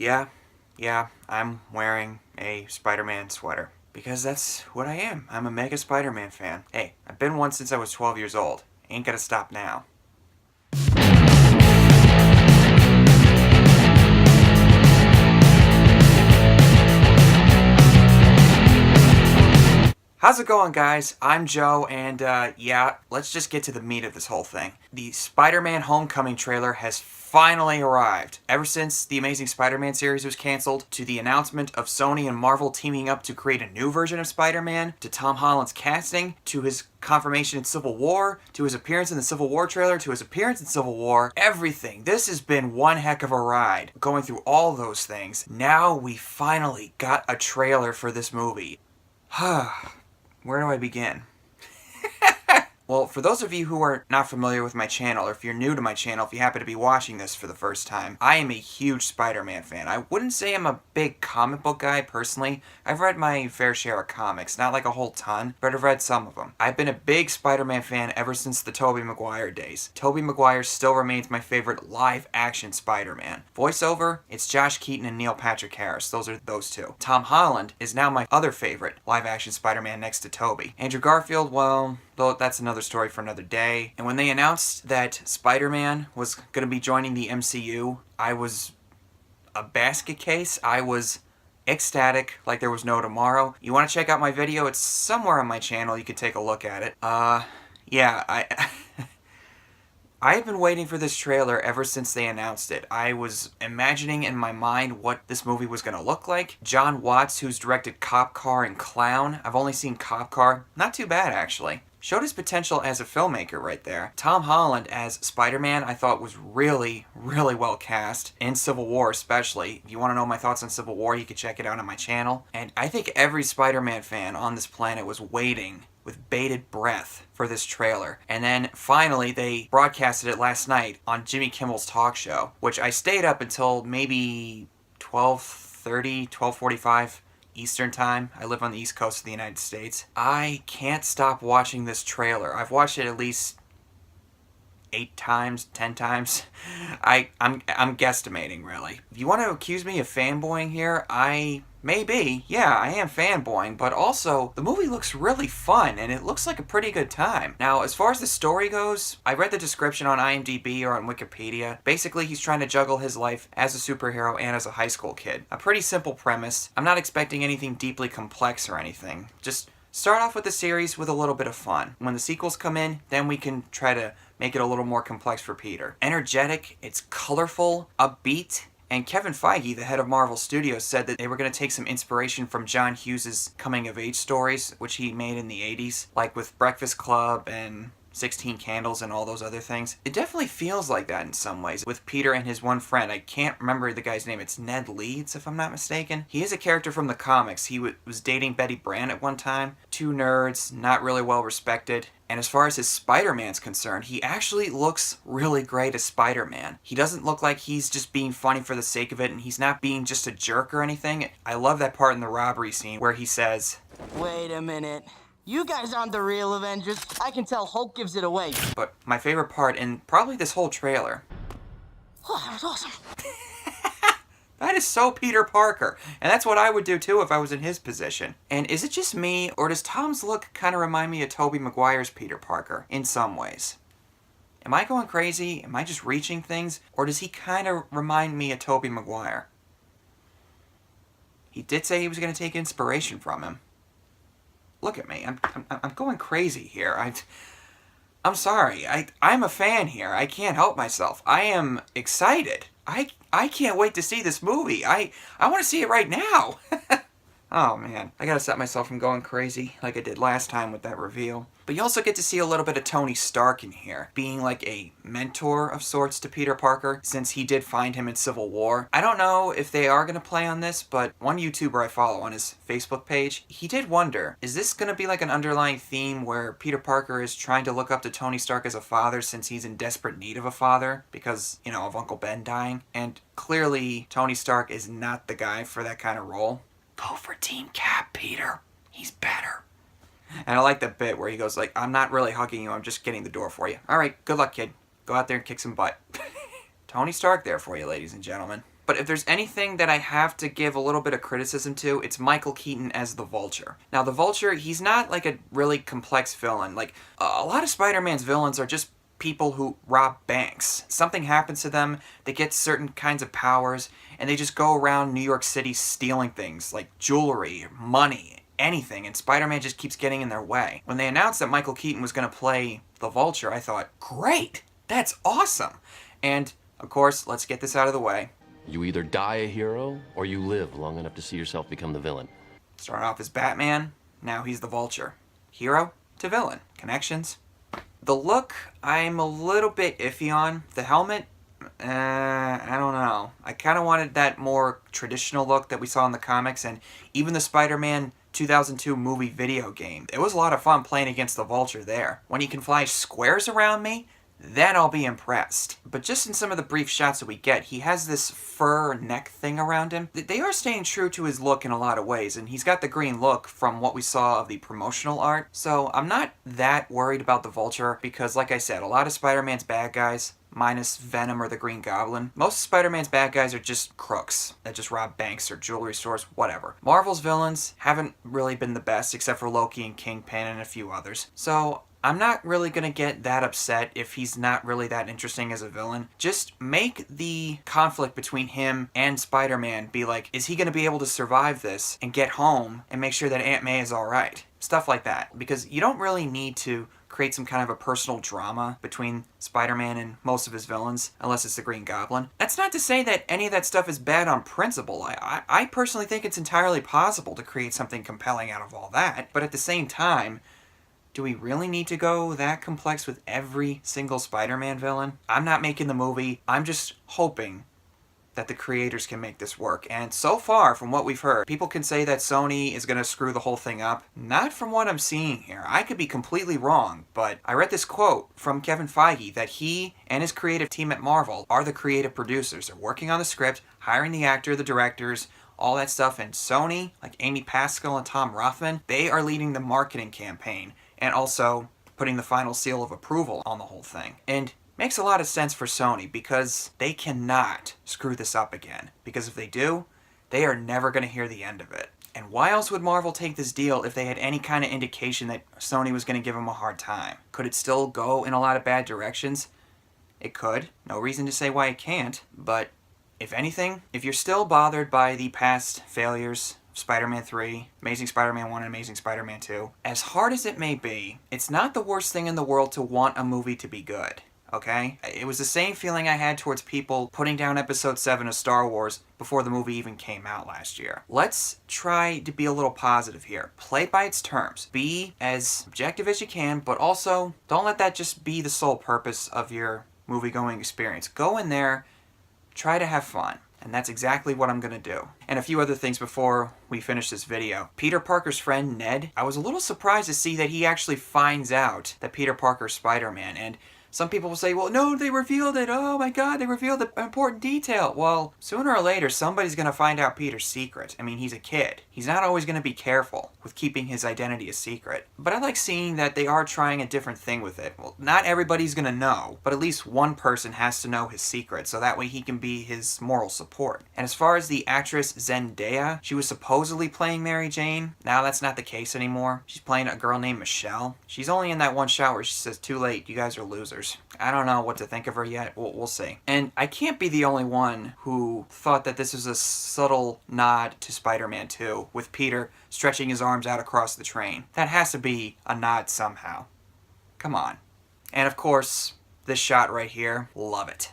Yeah, I'm wearing a Spider-Man sweater. Because that's what I am. I'm a mega Spider-Man fan. Hey, I've been one since I was 12 years old. Ain't gonna stop now. How's it going, guys? I'm Joe, and yeah, let's just get to the meat of this whole thing. The Spider-Man Homecoming trailer has finally arrived. Ever since the Amazing Spider-Man series was canceled, to the announcement of Sony and Marvel teaming up to create a new version of Spider-Man, to Tom Holland's casting, to his confirmation in Civil War, to his appearance in the Civil War trailer, to his appearance in Civil War, everything. This has been one heck of a ride. Going through all those things, now we finally got a trailer for this movie. Where do I begin? Well, for those of you who are not familiar with my channel, or if you're new to my channel, if you happen to be watching this for the first time, I am a huge Spider-Man fan. I wouldn't say I'm a big comic book guy, personally. I've read my fair share of comics, not like a whole ton, but I've read some of them. I've been a big Spider-Man fan ever since the Tobey Maguire days. Tobey Maguire still remains my favorite live-action Spider-Man. Voiceover, it's Josh Keaton and Neil Patrick Harris. Those are those two. Tom Holland is now my other favorite live-action Spider-Man next to Tobey. Andrew Garfield, well, though that's another story for another day. And when they announced that Spider-Man was going to be joining the MCU, I was a basket case. I was ecstatic like there was no tomorrow. You want to check out my video? It's somewhere on my channel. You can take a look at it. Yeah, I've been waiting for this trailer ever since they announced it. I was imagining in my mind what this movie was going to look like. John Watts, who's directed Cop Car and Clown. I've only seen Cop Car. Not too bad, actually. Showed his potential as a filmmaker right there. Tom Holland as Spider-Man I thought was really, really well cast, in Civil War especially. If you want to know my thoughts on Civil War, you can check it out on my channel. And I think every Spider-Man fan on this planet was waiting with bated breath for this trailer. And then finally they broadcasted it last night on Jimmy Kimmel's talk show, which I stayed up until maybe 12:30, 12:45 Eastern time. I live on the East Coast of the United States. I can't stop watching this trailer. I've watched it at least 8 times, 10 times. I'm guesstimating, really. If you want to accuse me of fanboying here, maybe. Yeah, I am fanboying, but also, the movie looks really fun, and it looks like a pretty good time. Now, as far as the story goes, I read the description on IMDb or on Wikipedia. Basically, he's trying to juggle his life as a superhero and as a high school kid. A pretty simple premise. I'm not expecting anything deeply complex or anything. Just start off with the series with a little bit of fun. When the sequels come in, then we can try to make it a little more complex for Peter. Energetic, it's colorful, upbeat, and Kevin Feige, the head of Marvel Studios, said that they were going to take some inspiration from John Hughes' coming-of-age stories, which he made in the 80s, like with Breakfast Club and 16 Candles and all those other things. It definitely feels like that in some ways, with Peter and his one friend. I can't remember the guy's name. It's Ned Leeds, if I'm not mistaken. He is a character from the comics. He was dating Betty Brant at one time. 2 nerds, not really well respected. And as far as his Spider-Man's concerned, he actually looks really great as Spider-Man. He doesn't look like he's just being funny for the sake of it, and he's not being just a jerk or anything. I love that part in the robbery scene where he says, "Wait a minute. You guys aren't the real Avengers. I can tell Hulk gives it away." But my favorite part in probably this whole trailer. Oh, that was awesome. That is so Peter Parker. And that's what I would do too if I was in his position. And is it just me, or does Tom's look kind of remind me of Tobey Maguire's Peter Parker in some ways? Am I going crazy? Am I just reaching things? Or does he kind of remind me of Tobey Maguire? He did say he was going to take inspiration from him. Look at me. I'm going crazy here. I'm sorry. I'm a fan here. I can't help myself. I am excited. I can't wait to see this movie. I want to see it right now. Oh man, I gotta stop myself from going crazy like I did last time with that reveal. But you also get to see a little bit of Tony Stark in here, being like a mentor of sorts to Peter Parker, since he did find him in Civil War. I don't know if they are gonna play on this, but one YouTuber I follow on his Facebook page, he did wonder, is this gonna be like an underlying theme where Peter Parker is trying to look up to Tony Stark as a father since he's in desperate need of a father because, you know, of Uncle Ben dying? And clearly, Tony Stark is not the guy for that kind of role. Go for Team Cap, Peter. He's better. And I like that bit where he goes like, I'm not really hugging you, I'm just getting the door for you. Alright, good luck, kid. Go out there and kick some butt. Tony Stark there for you, ladies and gentlemen. But if there's anything that I have to give a little bit of criticism to, it's Michael Keaton as the Vulture. Now, the Vulture, he's not like a really complex villain. Like, a lot of Spider-Man's villains are just people who rob banks. Something happens to them, they get certain kinds of powers, and they just go around New York City stealing things like jewelry, money, anything, and Spider-Man just keeps getting in their way. When they announced that Michael Keaton was going to play the Vulture, I thought, great! That's awesome! And, of course, let's get this out of the way. You either die a hero, or you live long enough to see yourself become the villain. Started off as Batman, now he's the Vulture. Hero to villain. Connections. The look, I'm a little bit iffy on. The helmet, I don't know. I kind of wanted that more traditional look that we saw in the comics, and even the Spider-Man 2002 movie video game. It was a lot of fun playing against the Vulture there. When he can fly squares around me, then I'll be impressed. But just in some of the brief shots that we get, he has this fur neck thing around him. They are staying true to his look in a lot of ways, and he's got the green look from what we saw of the promotional art. So I'm not that worried about the Vulture, because like I said, a lot of Spider-Man's bad guys, minus Venom or the Green Goblin, most of Spider-Man's bad guys are just crooks that just rob banks or jewelry stores, whatever. Marvel's villains haven't really been the best, except for Loki and Kingpin and a few others. So I'm not really going to get that upset if he's not really that interesting as a villain. Just make the conflict between him and Spider-Man be like, is he going to be able to survive this and get home and make sure that Aunt May is alright? Stuff like that. Because you don't really need to create some kind of a personal drama between Spider-Man and most of his villains, unless it's the Green Goblin. That's not to say that any of that stuff is bad on principle. I personally think it's entirely possible to create something compelling out of all that. But at the same time, do we really need to go that complex with every single Spider-Man villain? I'm not making the movie. I'm just hoping that the creators can make this work. And so far, from what we've heard, people can say that Sony is going to screw the whole thing up. Not from what I'm seeing here. I could be completely wrong, but I read this quote from Kevin Feige that he and his creative team at Marvel are the creative producers. They're working on the script, hiring the actor, the directors, all that stuff. And Sony, like Amy Pascal and Tom Rothman, they are leading the marketing campaign and also putting the final seal of approval on the whole thing. And makes a lot of sense for Sony, because they cannot screw this up again. Because if they do, they are never going to hear the end of it. And why else would Marvel take this deal if they had any kind of indication that Sony was going to give them a hard time? Could it still go in a lot of bad directions? It could. No reason to say why it can't. But if anything, if you're still bothered by the past failures, Spider-Man 3, Amazing Spider-Man 1, and Amazing Spider-Man 2, as hard as it may be, it's not the worst thing in the world to want a movie to be good, okay? It was the same feeling I had towards people putting down Episode 7 of Star Wars before the movie even came out last year. Let's try to be a little positive here. Play by its terms. Be as objective as you can, but also don't let that just be the sole purpose of your movie-going experience. Go in there, try to have fun. And that's exactly what I'm going to do. And a few other things before we finish this video. Peter Parker's friend, Ned, I was a little surprised to see that he actually finds out that Peter Parker's Spider-Man. And some people will say, well, no, they revealed it. Oh my God, they revealed an important detail. Well, sooner or later, somebody's going to find out Peter's secret. I mean, he's a kid. He's not always going to be careful with keeping his identity a secret. But I like seeing that they are trying a different thing with it. Well, not everybody's going to know, but at least one person has to know his secret, so that way he can be his moral support. And as far as the actress Zendaya, she was supposedly playing Mary Jane. Now that's not the case anymore. She's playing a girl named Michelle. She's only in that one shot where she says, too late, you guys are losers. I don't know what to think of her yet. We'll see. And I can't be the only one who thought that this was a subtle nod to Spider-Man 2, with Peter stretching his arms out across the train. That has to be a nod somehow. Come on. And of course, this shot right here, love it.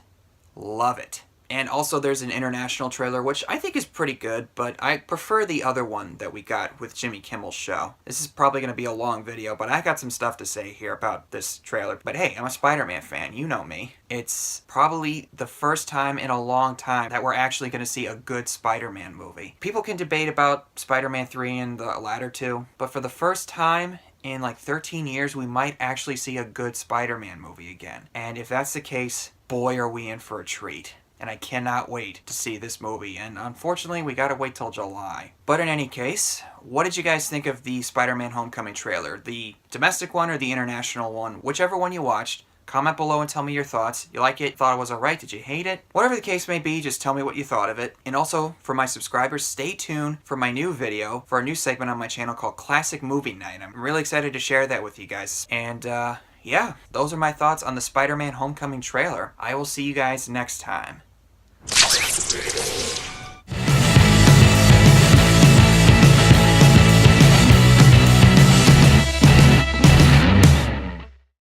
Love it. And also there's an international trailer, which I think is pretty good, but I prefer the other one that we got with Jimmy Kimmel's show. This is probably going to be a long video, but I got some stuff to say here about this trailer. But hey, I'm a Spider-Man fan. You know me. It's probably the first time in a long time that we're actually going to see a good Spider-Man movie. People can debate about Spider-Man 3 and the latter two, but for the first time in like 13 years, we might actually see a good Spider-Man movie again. And if that's the case, boy, are we in for a treat. And I cannot wait to see this movie, and unfortunately we gotta wait till July. But in any case, what did you guys think of the Spider-Man Homecoming trailer? The domestic one or the international one? Whichever one you watched, Comment below and tell me your thoughts. You like it? Thought it was alright? Did you hate it? Whatever the case may be, just tell me what you thought of it. And also, for my subscribers, stay tuned for my new video, for a new segment on my channel called Classic Movie Night. I'm really excited to share that with you guys. And, yeah, those are my thoughts on the Spider-Man Homecoming trailer. I will see you guys next time.